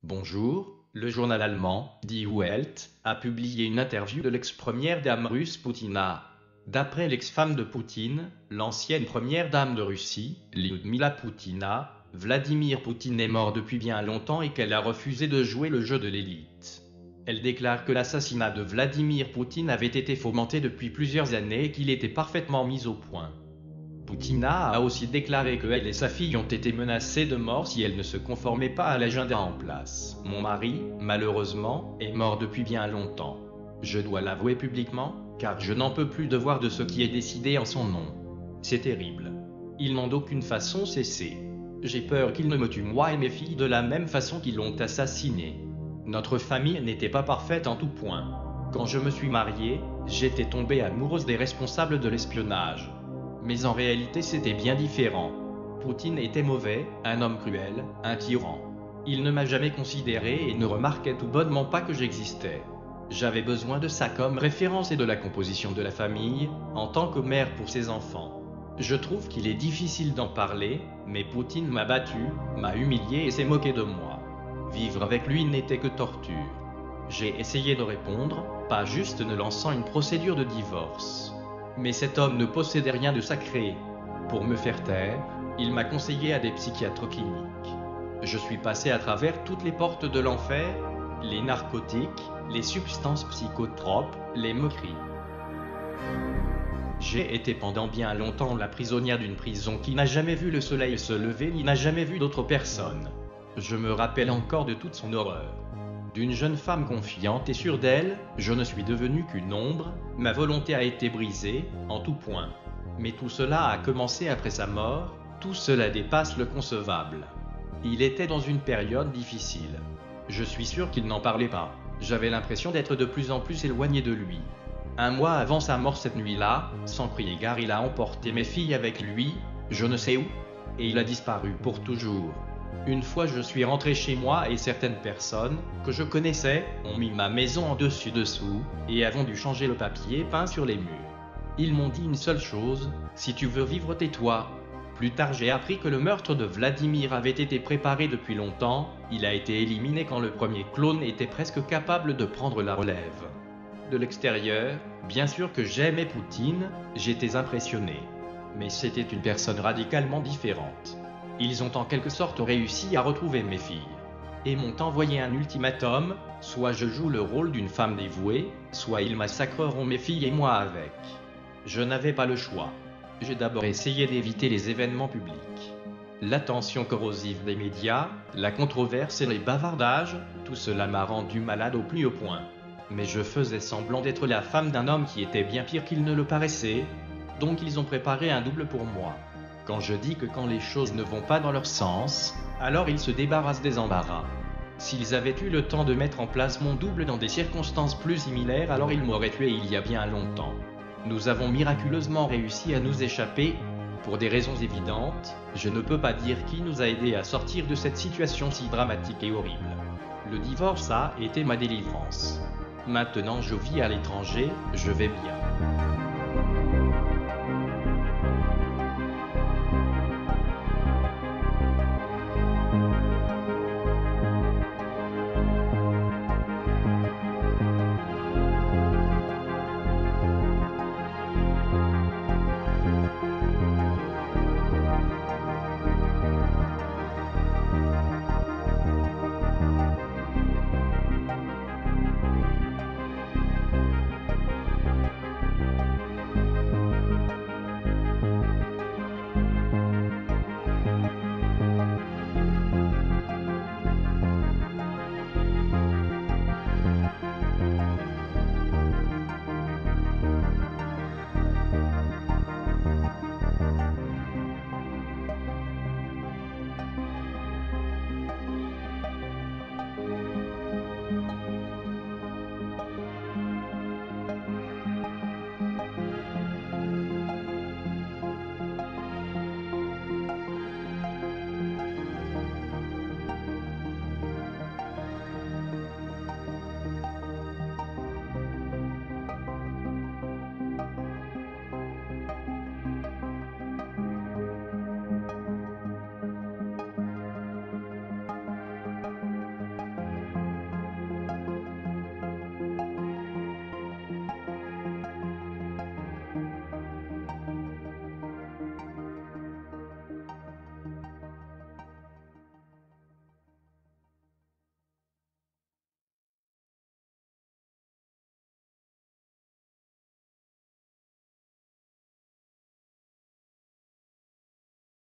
Bonjour, le journal allemand Die Welt a publié une interview de l'ex-première dame russe Poutina. D'après l'ex-femme de Poutine, l'ancienne première dame de Russie, Lyudmila Poutina, Vladimir Poutine est mort depuis bien longtemps et qu'elle a refusé de jouer le jeu de l'élite. Elle déclare que l'assassinat de Vladimir Poutine avait été fomenté depuis plusieurs années et qu'il était parfaitement mis au point. Poutina a aussi déclaré que elle et sa fille ont été menacées de mort si elles ne se conformaient pas à l'agenda en place. Mon mari, malheureusement, est mort depuis bien longtemps. Je dois l'avouer publiquement, car je n'en peux plus de voir de ce qui est décidé en son nom. C'est terrible. Ils n'ont d'aucune façon cessé. J'ai peur qu'ils ne me tuent moi et mes filles de la même façon qu'ils l'ont assassiné. Notre famille n'était pas parfaite en tout point. Quand je me suis mariée, j'étais tombée amoureuse des responsables de l'espionnage. Mais en réalité c'était bien différent. Poutine était mauvais, un homme cruel, un tyran. Il ne m'a jamais considéré et ne remarquait tout bonnement pas que j'existais. J'avais besoin de ça comme référence et de la composition de la famille, en tant que mère pour ses enfants. Je trouve qu'il est difficile d'en parler, mais Poutine m'a battu, m'a humilié et s'est moqué de moi. Vivre avec lui n'était que torture. J'ai essayé de répondre, pas juste ne lançant une procédure de divorce. Mais cet homme ne possédait rien de sacré. Pour me faire taire, il m'a conseillé à des psychiatres cliniques. Je suis passé à travers toutes les portes de l'enfer, les narcotiques, les substances psychotropes, les moqueries. J'ai été pendant bien longtemps la prisonnière d'une prison qui n'a jamais vu le soleil se lever ni n'a jamais vu d'autre personne. Je me rappelle encore de toute son horreur. D'une jeune femme confiante et sûre d'elle, je ne suis devenue qu'une ombre, ma volonté a été brisée, en tout point. Mais tout cela a commencé après sa mort, tout cela dépasse le concevable. Il était dans une période difficile. Je suis sûr qu'il n'en parlait pas. J'avais l'impression d'être de plus en plus éloigné de lui. Un mois avant sa mort cette nuit-là, sans crier gare, il a emporté mes filles avec lui, je ne sais où, et il a disparu pour toujours. Une fois je suis rentré chez moi et certaines personnes, que je connaissais, ont mis ma maison en dessus-dessous, et avons dû changer le papier peint sur les murs. Ils m'ont dit une seule chose, si tu veux vivre tais-toi. Plus tard j'ai appris que le meurtre de Vladimir avait été préparé depuis longtemps, il a été éliminé quand le premier clone était presque capable de prendre la relève. De l'extérieur, bien sûr que j'aimais Poutine, j'étais impressionné. Mais c'était une personne radicalement différente. Ils ont en quelque sorte réussi à retrouver mes filles. Et m'ont envoyé un ultimatum, soit je joue le rôle d'une femme dévouée, soit ils massacreront mes filles et moi avec. Je n'avais pas le choix. J'ai d'abord essayé d'éviter les événements publics. L'attention corrosive des médias, la controverse et les bavardages, tout cela m'a rendu malade au plus haut point. Mais je faisais semblant d'être la femme d'un homme qui était bien pire qu'il ne le paraissait, donc ils ont préparé un double pour moi. Quand je dis que quand les choses ne vont pas dans leur sens, alors ils se débarrassent des embarras. S'ils avaient eu le temps de mettre en place mon double dans des circonstances plus similaires, alors ils m'auraient tué il y a bien longtemps. Nous avons miraculeusement réussi à nous échapper. Pour des raisons évidentes, je ne peux pas dire qui nous a aidés à sortir de cette situation si dramatique et horrible. Le divorce a été ma délivrance. Maintenant je vis à l'étranger, je vais bien.